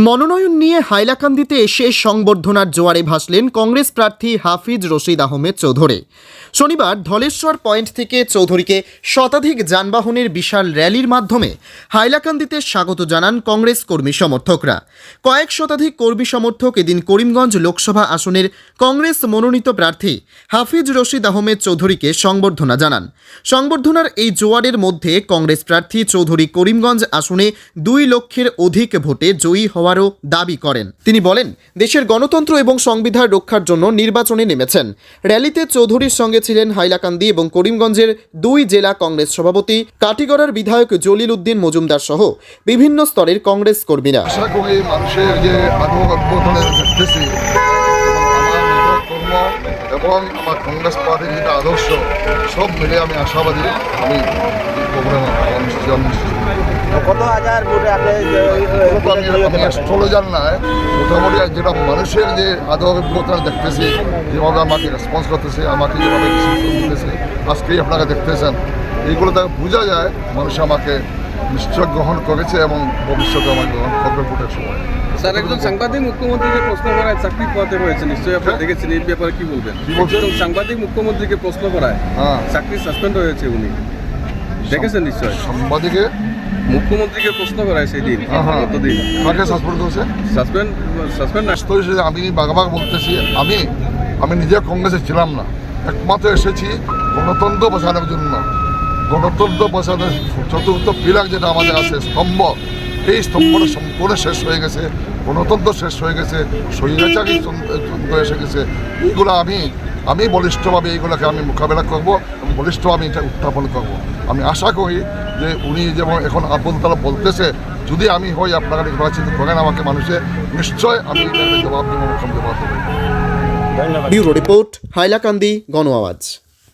মনোনয়ন নিয়ে হাইলাকান্দিতে এসে সংবর্ধনার জোয়ারে ভাসলেন কংগ্রেস প্রার্থী হাফিজ রশিদ আহমেদ চৌধুরী। শনিবার ধলেশ্বর পয়েন্ট থেকে চৌধুরীকে শতাধিক যানবাহনের বিশাল র্যালির মাধ্যমে হাইলাকান্দিতে স্বাগত জানান কংগ্রেস কর্মী সমর্থকরা। কয়েক শতাধিক কর্মী সমর্থক এদিন করিমগঞ্জ লোকসভা আসনের কংগ্রেস মনোনীত প্রার্থী হাফিজ রশিদ আহমেদ চৌধুরীকে সংবর্ধনা জানান। সংবর্ধনার এই জোয়ারের মধ্যে কংগ্রেস প্রার্থী চৌধুরী করিমগঞ্জ আসনে 2 লক্ষের অধিক ভোটে জয়ী হওয়ারও দাবি করেন। তিনি বলেন, দেশের গণতন্ত্র এবং সংবিধান রক্ষার জন্য নির্বাচনে নেমেছেন। র্যালিতে চৌধুরীর সঙ্গে ছিলেন হাইলাকান্দি এবং করিমগঞ্জের 2 জেলা কংগ্রেস সভাপতি, কাটিগড়ার বিধায়ক জলিল উদ্দিন মজুমদার সহ বিভিন্ন স্তরের কংগ্রেস কর্মীরা। মানুষের যে দেখতেছি এবং আমার কংগ্রেস পার্টির যেটা আদর্শ সব মিলে আমি আশাবাদী। আমি কত হাজার ভোটে আমি চলে যান না, মোটামুটি যেটা মানুষের যে আদরটা দেখতেছি, যেভাবে আমাকে রেসপন্স করতেছে, আমাকে যেভাবে দিতেছে, আজকেই আপনারা দেখতেছেন, এইগুলো তাকে বোঝা যায় মানুষ আমাকে নিশ্চয় গ্রহণ করেছে এবং ভবিষ্যতে আমার গ্রহণ করবে ভোটের সময়। স্যার, একজন সাংবাদিক মুখ্যমন্ত্রীকে প্রশ্ন করায় চাকরি পাওয়াতে হয়েছে, নিশ্চয়ই আপনারা দেখেছেন। এই ব্যাপারে কি বলবেন? একজন সাংবাদিক মুখ্যমন্ত্রীকে প্রশ্ন করায় চাকরি সাসপেন্ড হয়েছে, উনি দেখেছেন নিশ্চয়। সাংবাদিকে মুখ্যমন্ত্রীকে প্রশ্ন করায় সেই দিন, কতদিন কাকে সাসপেন্ড করেছে? সাসপেন্ড আমি বাঘাবাগ বলতেছি, আমি নিজে কংগ্রেসে ছিলাম না, একমাত্র এসেছি গণতন্ত্র বসানোর জন্য। গণতন্ত্র বসানোর চতুর্থ পিলার যেটা আমাদের আছে, স্তম্ভ, এই স্তম্ভটা সম্পূর্ণ শেষ হয়ে গেছে, গণতন্ত্র শেষ হয়ে গেছে, স্বৈরাচারী তন্ত্র এসে গেছে। এইগুলো আমি বলিষ্ঠভাবে এইগুলোকে আমি মোকাবেলা করবো এবং বলিষ্ঠভাবে এটা উত্থাপন করব। আমি আশা করি যে উনি যেমন এখন আবুল তালা বলতেছে, যদি আমি হই আপনারা নির্বাচিত করেন আমাকে মানুষে, নিশ্চয় আমি জবাব দেবো, জবাব দেবো। ব্যুরো রিপোর্ট, হাইলাকান্দি গণ আওয়াজ।